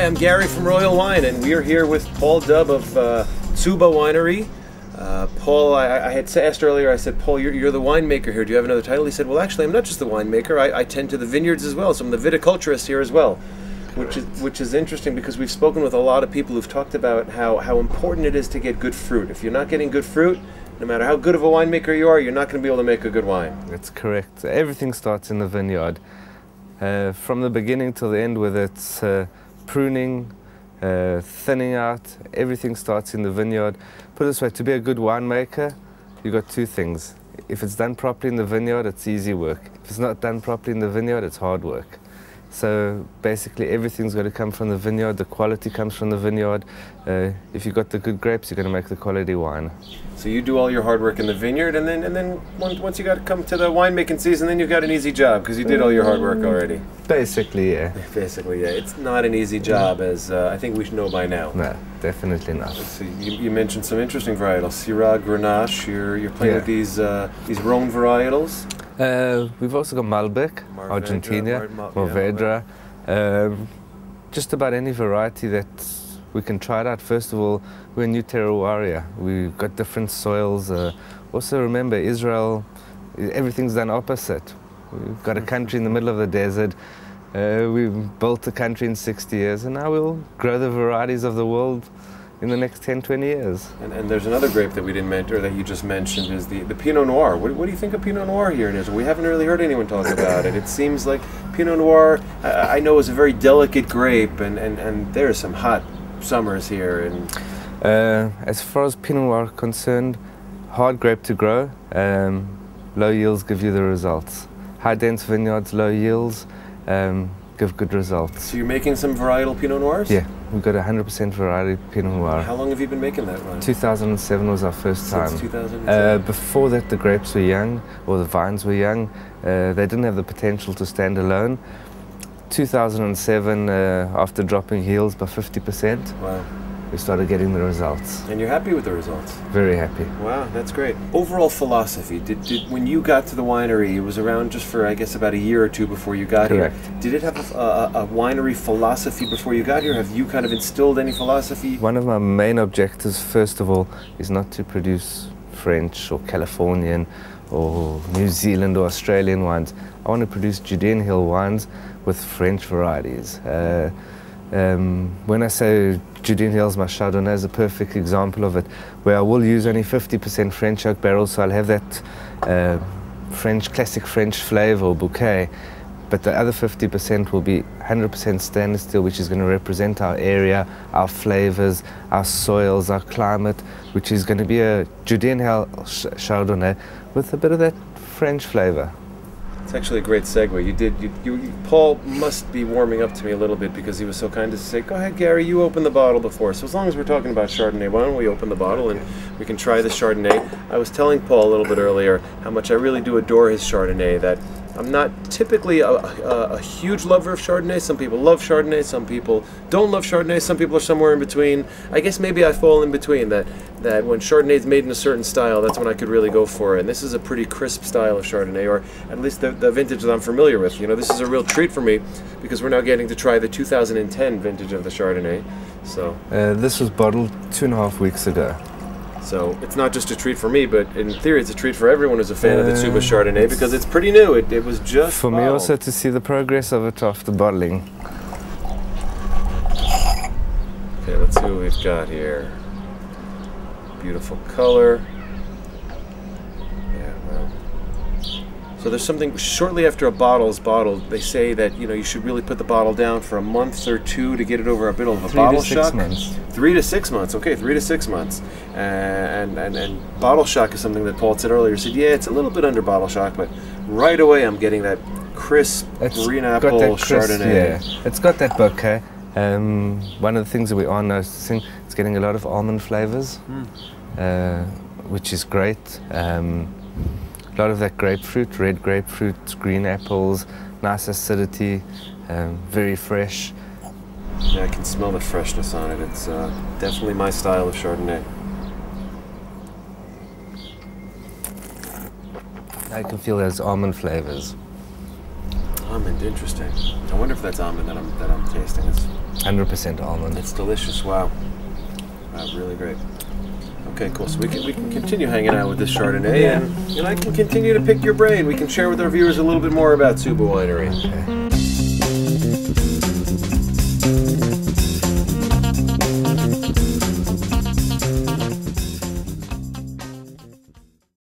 I'm Gary from Royal Wine, and we are here with Paul Dubb of Tzuba Winery. Paul, I had asked earlier, I said, Paul, you're the winemaker here. Do you have another title? He said, well, actually, I'm not just the winemaker. I tend to the vineyards as well, so I'm the viticulturist here as well, which is interesting because we've spoken with a lot of people who've talked about how important it is to get good fruit. If you're not getting good fruit, no matter how good of a winemaker you are, you're not going to be able to make a good wine. That's correct. Everything starts in the vineyard. From the beginning till the end, whether it's pruning, thinning out, everything starts in the vineyard. Put it this way, to be a good winemaker, you've got two things. If it's done properly in the vineyard, it's easy work. If it's not done properly in the vineyard, it's hard work. So basically everything's got to come from the vineyard, the quality comes from the vineyard. If you've got the good grapes, you're going to make the quality wine. So you do all your hard work in the vineyard, and then once you got to come to the winemaking season, then you've got an easy job because you did all your hard work already. Basically, yeah. Basically, yeah. It's not an easy job, as I think we should know by now. No, definitely not. So you mentioned some interesting varietals. Syrah, Grenache. You're playing with these Rhone varietals. We've also got Malbec, Argentina, Mourvedre. Just about any variety that we can try it out. First of all, we're a new terroir area. We've got different soils. Also remember, Israel, everything's done opposite. We've got a country in the middle of the desert. We've built a country in 60 years, and now we'll grow the varieties of the world in the next 10, 20 years. And there's another grape that we didn't mention, or that you just mentioned, is the Pinot Noir. What do you think of Pinot Noir here in Israel? We haven't really heard anyone talk about it. It seems like Pinot Noir, I know, is a very delicate grape, and there are some hot summers here. And as far as Pinot Noir are concerned, hard grape to grow. Low yields give you the results. High dense vineyards, low yields give good results. So you're making some varietal Pinot Noirs? Yeah, we've got 100% variety Pinot Noir. How long have you been making that one? 2007 was our first time. Since 2007? Before that, the grapes were young, or the vines were young. They didn't have the potential to stand alone. 2007, after dropping yields by 50%, wow, we started getting the results. And you're happy with the results? Very happy. Wow, that's great. Overall philosophy, when you got to the winery, it was around just for, I guess, about a year or two before you got Correct. here. Did it have a winery philosophy before you got here? Have you kind of instilled any philosophy? One of my main objectives, first of all, is not to produce French or Californian or New Zealand or Australian wines. I want to produce Judean Hill wines with French varieties. When I say Judean Hills, my Chardonnay is a perfect example of it, where I will use only 50% French oak barrels, so I'll have that classic French flavor or bouquet, but the other 50% will be 100% stainless steel, which is going to represent our area, our flavors, our soils, our climate, which is going to be a Judean Hill Chardonnay with a bit of that French flavor. It's actually a great segue. Paul must be warming up to me a little bit because he was so kind as to say, go ahead, Gary, you open the bottle before. So as long as we're talking about Chardonnay, why don't we open the bottle and we can try the Chardonnay. I was telling Paul a little bit earlier how much I really do adore his Chardonnay, that I'm not typically a huge lover of Chardonnay. Some people love Chardonnay, some people don't love Chardonnay, some people are somewhere in between. I guess maybe I fall in between, that when Chardonnay is made in a certain style, that's when I could really go for it. And this is a pretty crisp style of Chardonnay, or at least the vintage that I'm familiar with. You know, this is a real treat for me because we're now getting to try the 2010 vintage of the Chardonnay. So this was bottled 2.5 weeks ago. So it's not just a treat for me, but in theory it's a treat for everyone who's a fan of the Tzuba Chardonnay because it's pretty new. It was just for me also to see the progress of it after bottling. Okay, let's see what we've got here. Beautiful color. Yeah, well. So there's something, shortly after a bottle is bottled, they say that, you know, you should really put the bottle down for a month or two to get it over a bit of a bottle shock. 3 to 6 months. 3 to 6 months, okay, 3 to 6 months. And bottle shock is something that Paul said earlier. He said, yeah, it's a little bit under bottle shock, but right away I'm getting that crisp green apple Chardonnay. Yeah, it's got that bouquet. One of the things that we are noticing, it's getting a lot of almond flavors, which is great. A lot of that grapefruit, red grapefruit, green apples, nice acidity, very fresh. Yeah, I can smell the freshness on it. It's definitely my style of Chardonnay. I can feel those almond flavors. Almond, interesting. I wonder if that's almond that I'm tasting. It's 100% almond. It's delicious. Wow. Wow, really great. Okay, cool. So we can continue hanging out with this Chardonnay, and I can continue to pick your brain. We can share with our viewers a little bit more about Tzuba Winery. Okay.